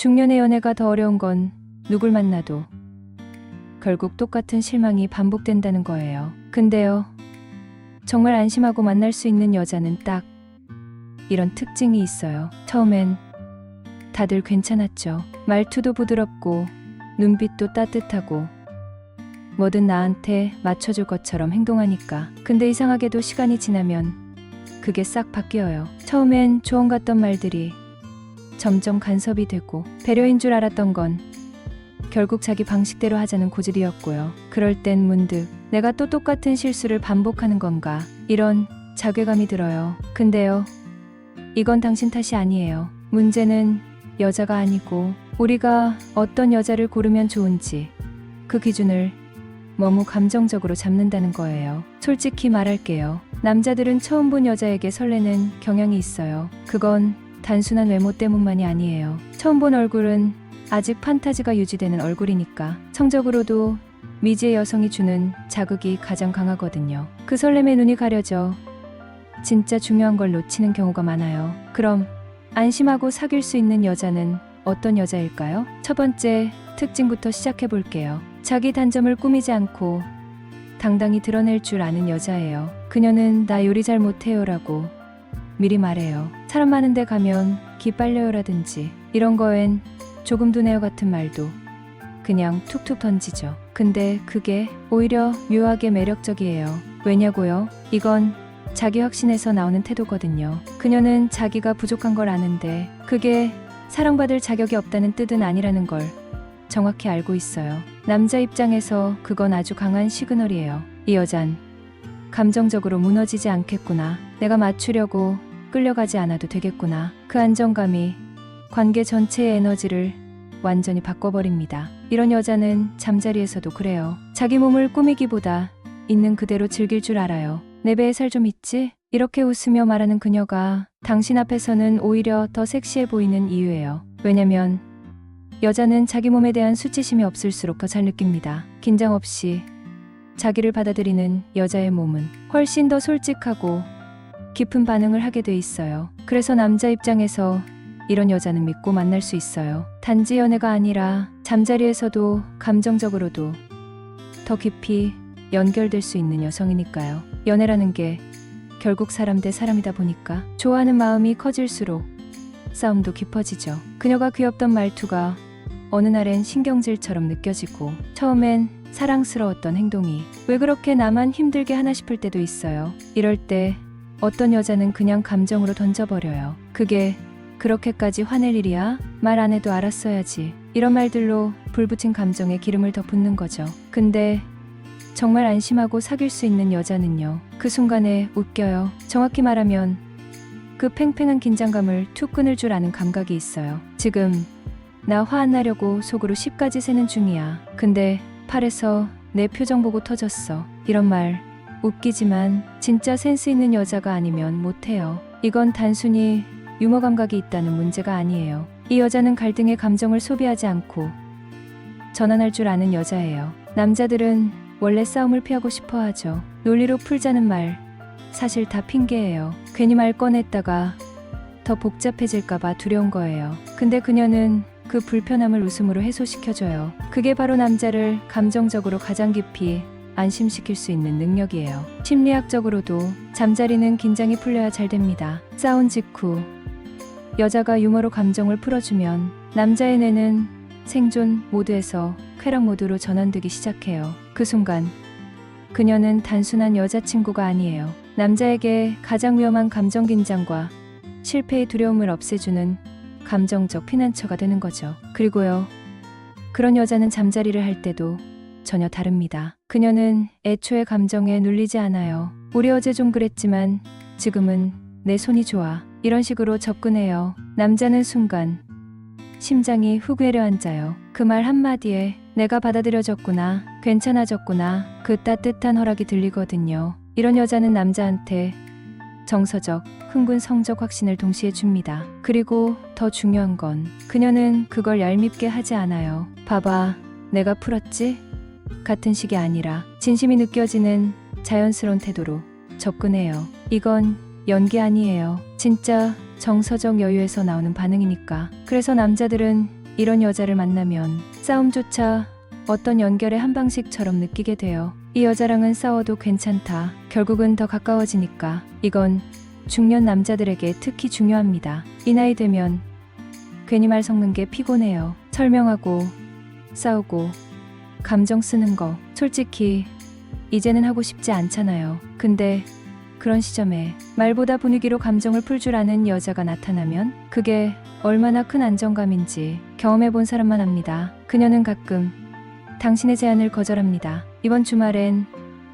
중년의 연애가 더 어려운 건 누굴 만나도 결국 똑같은 실망이 반복된다는 거예요. 근데요, 정말 안심하고 만날 수 있는 여자는 딱 이런 특징이 있어요. 처음엔 다들 괜찮았죠. 말투도 부드럽고 눈빛도 따뜻하고 뭐든 나한테 맞춰줄 것처럼 행동하니까. 근데 이상하게도 시간이 지나면 그게 싹 바뀌어요. 처음엔 조언 같던 말들이 점점 간섭이 되고, 배려인 줄 알았던 건 결국 자기 방식대로 하자는 고집이었고요. 그럴 땐 문득 내가 또 똑같은 실수를 반복하는 건가, 이런 자괴감이 들어요. 근데요, 이건 당신 탓이 아니에요. 문제는 여자가 아니고 우리가 어떤 여자를 고르면 좋은지 그 기준을 너무 감정적으로 잡는다는 거예요. 솔직히 말할게요. 남자들은 처음 본 여자에게 설레는 경향이 있어요. 그건 단순한 외모 때문만이 아니에요. 처음 본 얼굴은 아직 판타지가 유지되는 얼굴이니까. 성적으로도 미지의 여성이 주는 자극이 가장 강하거든요. 그 설렘에 눈이 가려져 진짜 중요한 걸 놓치는 경우가 많아요. 그럼 안심하고 사귈 수 있는 여자는 어떤 여자일까요? 첫 번째 특징부터 시작해 볼게요. 자기 단점을 꾸미지 않고 당당히 드러낼 줄 아는 여자예요. 그녀는 나 요리 잘 못해요라고 미리 말해요. 사람 많은 데 가면 기빨려요라든지 이런 거엔 조금 두네요 같은 말도 그냥 툭툭 던지죠. 근데 그게 오히려 묘하게 매력적이에요. 왜냐고요? 이건 자기 확신에서 나오는 태도거든요. 그녀는 자기가 부족한 걸 아는데 그게 사랑받을 자격이 없다는 뜻은 아니라는 걸 정확히 알고 있어요. 남자 입장에서 그건 아주 강한 시그널이에요. 이 여잔 감정적으로 무너지지 않겠구나. 내가 맞추려고 끌려가지 않아도 되겠구나. 그 안정감이 관계 전체의 에너지를 완전히 바꿔버립니다. 이런 여자는 잠자리에서도 그래요. 자기 몸을 꾸미기보다 있는 그대로 즐길 줄 알아요. 내 배에 살 좀 있지? 이렇게 웃으며 말하는 그녀가 당신 앞에서는 오히려 더 섹시해 보이는 이유예요. 왜냐면 여자는 자기 몸에 대한 수치심이 없을수록 더 잘 느낍니다. 긴장 없이 자기를 받아들이는 여자의 몸은 훨씬 더 솔직하고 깊은 반응을 하게 돼 있어요. 그래서 남자 입장에서 이런 여자는 믿고 만날 수 있어요. 단지 연애가 아니라 잠자리에서도 감정적으로도 더 깊이 연결될 수 있는 여성이니까요. 연애라는 게 결국 사람 대 사람이다 보니까 좋아하는 마음이 커질수록 싸움도 깊어지죠. 그녀가 귀엽던 말투가 어느 날엔 신경질처럼 느껴지고, 처음엔 사랑스러웠던 행동이 왜 그렇게 나만 힘들게 하나 싶을 때도 있어요. 이럴 때 어떤 여자는 그냥 감정으로 던져버려요. 그게 그렇게까지 화낼 일이야? 말 안 해도 알았어야지. 이런 말들로 불붙은 감정에 기름을 더 붓는 거죠. 근데 정말 안심하고 사귈 수 있는 여자는요, 그 순간에 웃겨요. 정확히 말하면 그 팽팽한 긴장감을 툭 끊을 줄 아는 감각이 있어요. 지금 나 화 안 나려고 속으로 10까지 세는 중이야. 근데 팔에서 내 표정 보고 터졌어. 이런 말 웃기지만 진짜 센스 있는 여자가 아니면 못해요. 이건 단순히 유머 감각이 있다는 문제가 아니에요. 이 여자는 갈등의 감정을 소비하지 않고 전환할 줄 아는 여자예요. 남자들은 원래 싸움을 피하고 싶어 하죠. 논리로 풀자는 말 사실 다 핑계예요. 괜히 말 꺼냈다가 더 복잡해질까봐 두려운 거예요. 근데 그녀는 그 불편함을 웃음으로 해소시켜줘요. 그게 바로 남자를 감정적으로 가장 깊이 안심시킬 수 있는 능력이에요. 심리학적으로도 잠자리는 긴장이 풀려야 잘 됩니다. 싸운 직후 여자가 유머로 감정을 풀어주면 남자의 뇌는 생존 모드에서 쾌락 모드로 전환되기 시작해요. 그 순간 그녀는 단순한 여자친구가 아니에요. 남자에게 가장 위험한 감정 긴장과 실패의 두려움을 없애주는 감정적 피난처가 되는 거죠. 그리고요, 그런 여자는 잠자리를 할 때도 전혀 다릅니다. 그녀는 애초에 감정에 눌리지 않아요. 우리 어제 좀 그랬지만 지금은 내 손이 좋아. 이런 식으로 접근해요. 남자는 순간 심장이 훅 내려앉아요. 그 말 한마디에 내가 받아들여졌구나, 괜찮아졌구나, 그 따뜻한 허락이 들리거든요. 이런 여자는 남자한테 정서적, 흥분 성적 확신을 동시에 줍니다. 그리고 더 중요한 건 그녀는 그걸 얄밉게 하지 않아요. 봐봐, 내가 풀었지? 같은 식이 아니라 진심이 느껴지는 자연스러운 태도로 접근해요. 이건 연기 아니에요. 진짜 정서적 여유에서 나오는 반응이니까. 그래서 남자들은 이런 여자를 만나면 싸움조차 어떤 연결의 한 방식처럼 느끼게 돼요. 이 여자랑은 싸워도 괜찮다. 결국은 더 가까워지니까. 이건 중년 남자들에게 특히 중요합니다. 이 나이 되면 괜히 말 섞는 게 피곤해요. 설명하고 싸우고 감정 쓰는 거 솔직히 이제는 하고 싶지 않잖아요. 근데 그런 시점에 말보다 분위기로 감정을 풀 줄 아는 여자가 나타나면 그게 얼마나 큰 안정감인지 경험해 본 사람만 압니다. 그녀는 가끔 당신의 제안을 거절합니다. 이번 주말엔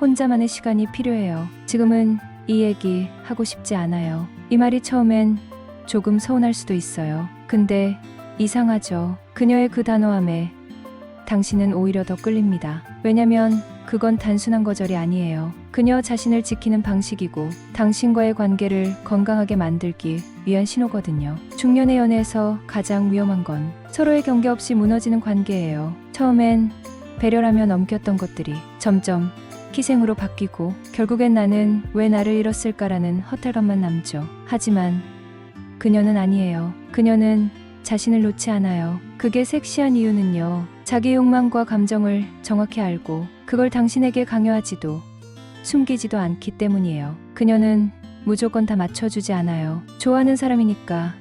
혼자만의 시간이 필요해요. 지금은 이 얘기 하고 싶지 않아요. 이 말이 처음엔 조금 서운할 수도 있어요. 근데 이상하죠. 그녀의 그 단호함에 당신은 오히려 더 끌립니다. 왜냐면 그건 단순한 거절이 아니에요. 그녀 자신을 지키는 방식이고 당신과의 관계를 건강하게 만들기 위한 신호거든요. 중년의 연애에서 가장 위험한 건 서로의 경계 없이 무너지는 관계예요. 처음엔 배려라며 넘겼던 것들이 점점 희생으로 바뀌고 결국엔 나는 왜 나를 잃었을까라는 허탈감만 남죠. 하지만 그녀는 아니에요. 그녀는 자신을 놓지 않아요. 그게 섹시한 이유는요. 자기 욕망과 감정을 정확히 알고 그걸 당신에게 강요하지도 숨기지도 않기 때문이에요. 그녀는 무조건 다 맞춰주지 않아요. 좋아하는 사람이니까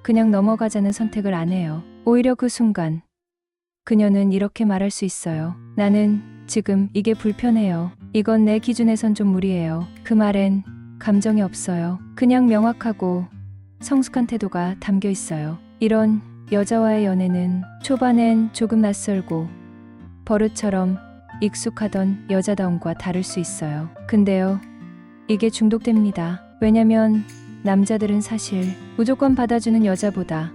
그냥 넘어가자는 선택을 안 해요. 오히려 그 순간 그녀는 이렇게 말할 수 있어요. 나는 지금 이게 불편해요. 이건 내 기준에선 좀 무리예요. 그 말엔 감정이 없어요. 그냥 명확하고 성숙한 태도가 담겨 있어요. 이런 여자와의 연애는 초반엔 조금 낯설고 버릇처럼 익숙하던 여자다움과 다를 수 있어요. 근데요, 이게 중독됩니다. 왜냐면 남자들은 사실 무조건 받아주는 여자보다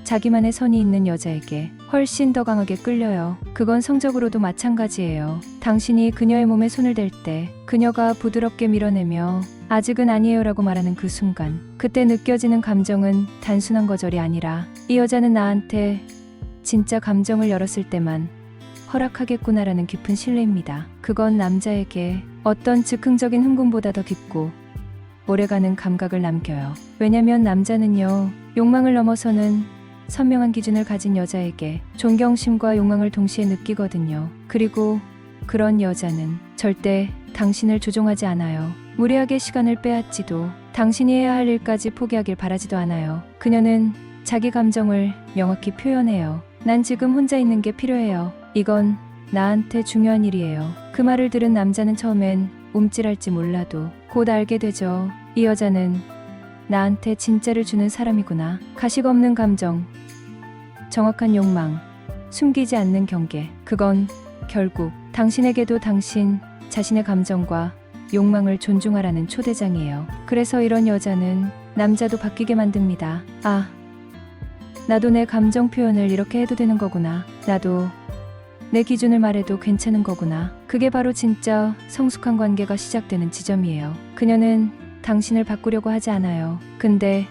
자기만의 선이 있는 여자에게 훨씬 더 강하게 끌려요. 그건 성적으로도 마찬가지예요. 당신이 그녀의 몸에 손을 댈 때 그녀가 부드럽게 밀어내며 아직은 아니에요라고 말하는 그 순간 그때 느껴지는 감정은 단순한 거절이 아니라 이 여자는 나한테 진짜 감정을 열었을 때만 허락하겠구나라는 깊은 신뢰입니다. 그건 남자에게 어떤 즉흥적인 흥분보다 더 깊고 오래가는 감각을 남겨요. 왜냐면 남자는요, 욕망을 넘어서는 선명한 기준을 가진 여자에게 존경심과 욕망을 동시에 느끼거든요. 그리고 그런 여자는 절대 당신을 조종하지 않아요. 무리하게 시간을 빼앗지도 당신이 해야 할 일까지 포기하길 바라지도 않아요. 그녀는 자기 감정을 명확히 표현해요. 난 지금 혼자 있는 게 필요해요. 이건 나한테 중요한 일이에요. 그 말을 들은 남자는 처음엔 움찔할지 몰라도 곧 알게 되죠. 이 여자는 나한테 진짜를 주는 사람이구나. 가식 없는 감정, 정확한 욕망, 숨기지 않는 경계. 그건 결국 당신에게도 당신 자신의 감정과 욕망을 존중하라는 초대장이에요. 그래서 이런 여자는 남자도 바뀌게 만듭니다. 아, 나도 내 감정 표현을 이렇게 해도 되는 거구나. 나도 내 기준을 말해도 괜찮은 거구나. 그게 바로 진짜 성숙한 관계가 시작되는 지점이에요. 그녀는 당신을 바꾸려고 하지 않아요. 근데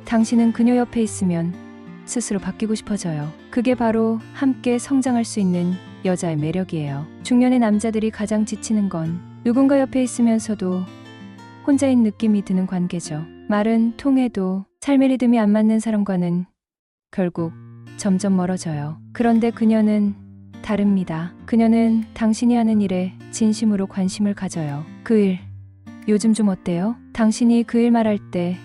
당신은 그녀 옆에 있으면 스스로 바뀌고 싶어져요. 그게 바로 함께 성장할 수 있는 여자의 매력이에요. 중년의 남자들이 가장 지치는 건 누군가 옆에 있으면서도 혼자인 느낌이 드는 관계죠. 말은 통해도 삶의 리듬이 안 맞는 사람과는 결국 점점 멀어져요. 그런데 그녀는 다릅니다. 그녀는 당신이 하는 일에 진심으로 관심을 가져요. 그 일, 요즘 좀 어때요? 당신이 그 일 말할 때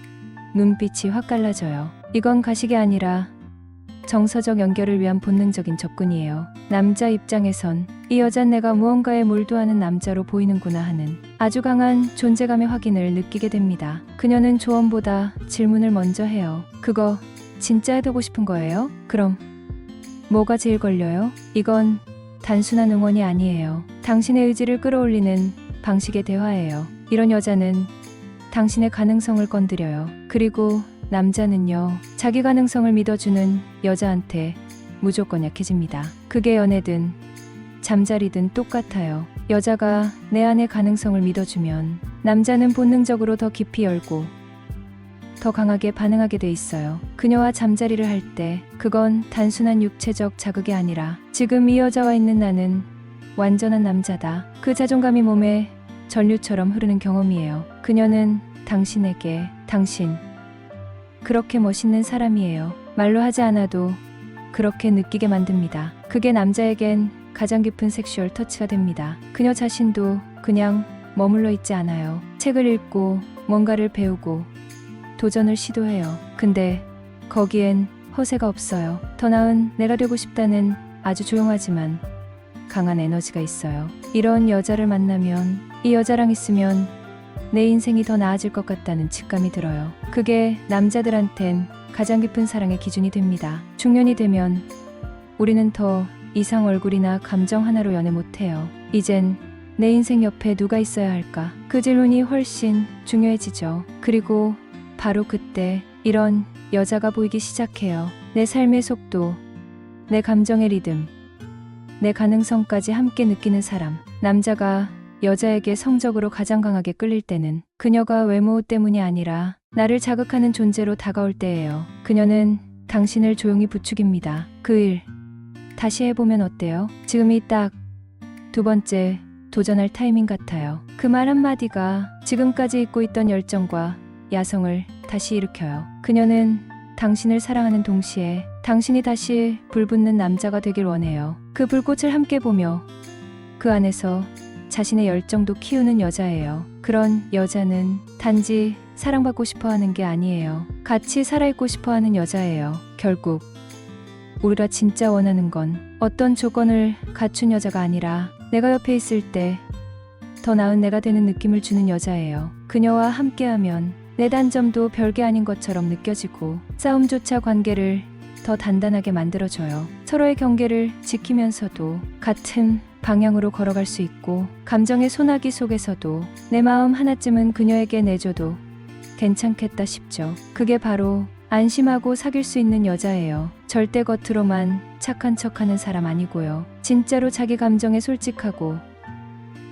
눈빛이 확 갈라져요. 이건 가식이 아니라 정서적 연결을 위한 본능적인 접근이에요. 남자 입장에선 이 여잔 내가 무언가에 몰두하는 남자로 보이는구나 하는 아주 강한 존재감의 확인을 느끼게 됩니다. 그녀는 조언보다 질문을 먼저 해요. 그거 진짜 해두고 싶은 거예요? 그럼 뭐가 제일 걸려요? 이건 단순한 응원이 아니에요. 당신의 의지를 끌어올리는 방식의 대화예요. 이런 여자는 당신의 가능성을 건드려요. 그리고 남자는요, 자기 가능성을 믿어주는 여자한테 무조건 약해집니다. 그게 연애든 잠자리든 똑같아요. 여자가 내 안의 가능성을 믿어주면 남자는 본능적으로 더 깊이 열고 더 강하게 반응하게 돼 있어요. 그녀와 잠자리를 할 때 그건 단순한 육체적 자극이 아니라 지금 이 여자와 있는 나는 완전한 남자다. 그 자존감이 몸에 전류처럼 흐르는 경험이에요. 그녀는 당신에게 당신 그렇게 멋있는 사람이에요. 말로 하지 않아도 그렇게 느끼게 만듭니다. 그게 남자에겐 가장 깊은 섹슈얼 터치가 됩니다. 그녀 자신도 그냥 머물러 있지 않아요. 책을 읽고 뭔가를 배우고 도전을 시도해요. 근데 거기엔 허세가 없어요. 더 나은 내가 되고 싶다는 아주 조용하지만 강한 에너지가 있어요. 이런 여자를 만나면, 이 여자랑 있으면 내 인생이 더 나아질 것 같다는 직감이 들어요. 그게 남자들한텐 가장 깊은 사랑의 기준이 됩니다. 중년이 되면 우리는 더 이상 얼굴이나 감정 하나로 연애 못해요. 이젠 내 인생 옆에 누가 있어야 할까? 그 질문이 훨씬 중요해지죠. 그리고 바로 그때 이런 여자가 보이기 시작해요. 내 삶의 속도, 내 감정의 리듬, 내 가능성까지 함께 느끼는 사람. 남자가 여자에게 성적으로 가장 강하게 끌릴 때는 그녀가 외모 때문이 아니라 나를 자극하는 존재로 다가올 때예요. 그녀는 당신을 조용히 부추깁니다. 그 일 다시 해보면 어때요? 지금이 딱 두 번째 도전할 타이밍 같아요. 그 말 한마디가 지금까지 잊고 있던 열정과 야성을 다시 일으켜요. 그녀는 당신을 사랑하는 동시에 당신이 다시 불붙는 남자가 되길 원해요. 그 불꽃을 함께 보며 그 안에서 자신의 열정도 키우는 여자예요. 그런 여자는 단지 사랑받고 싶어 하는 게 아니에요. 같이 살아있고 싶어 하는 여자예요. 결국 우리가 진짜 원하는 건 어떤 조건을 갖춘 여자가 아니라 내가 옆에 있을 때 더 나은 내가 되는 느낌을 주는 여자예요. 그녀와 함께하면 내 단점도 별게 아닌 것처럼 느껴지고 싸움조차 관계를 더 단단하게 만들어줘요. 서로의 경계를 지키면서도 같은 방향으로 걸어갈 수 있고 감정의 소나기 속에서도 내 마음 하나쯤은 그녀에게 내줘도 괜찮겠다 싶죠. 그게 바로 안심하고 사귈 수 있는 여자예요. 절대 겉으로만 착한 척하는 사람 아니고요. 진짜로 자기 감정에 솔직하고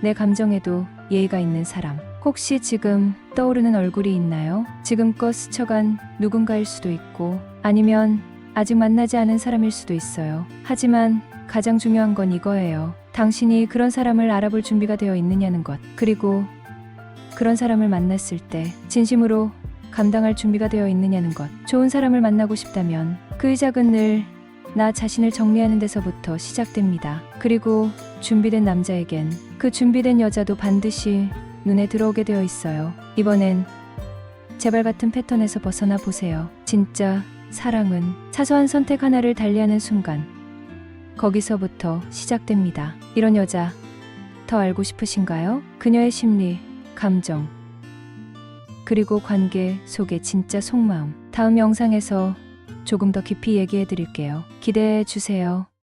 내 감정에도 예의가 있는 사람. 혹시 지금 떠오르는 얼굴이 있나요? 지금껏 스쳐간 누군가일 수도 있고 아니면 아직 만나지 않은 사람일 수도 있어요. 하지만 가장 중요한 건 이거예요. 당신이 그런 사람을 알아볼 준비가 되어 있느냐는 것. 그리고 그런 사람을 만났을 때 진심으로 감당할 준비가 되어 있느냐는 것. 좋은 사람을 만나고 싶다면 그 시작은 늘 나 자신을 정리하는 데서부터 시작됩니다. 그리고 준비된 남자에겐 그 준비된 여자도 반드시 눈에 들어오게 되어 있어요. 이번엔 제발 같은 패턴에서 벗어나 보세요. 진짜 사랑은 사소한 선택 하나를 달리하는 순간 거기서부터 시작됩니다. 이런 여자 더 알고 싶으신가요? 그녀의 심리, 감정, 그리고 관계 속의 진짜 속마음. 다음 영상에서 조금 더 깊이 얘기해 드릴게요. 기대해 주세요.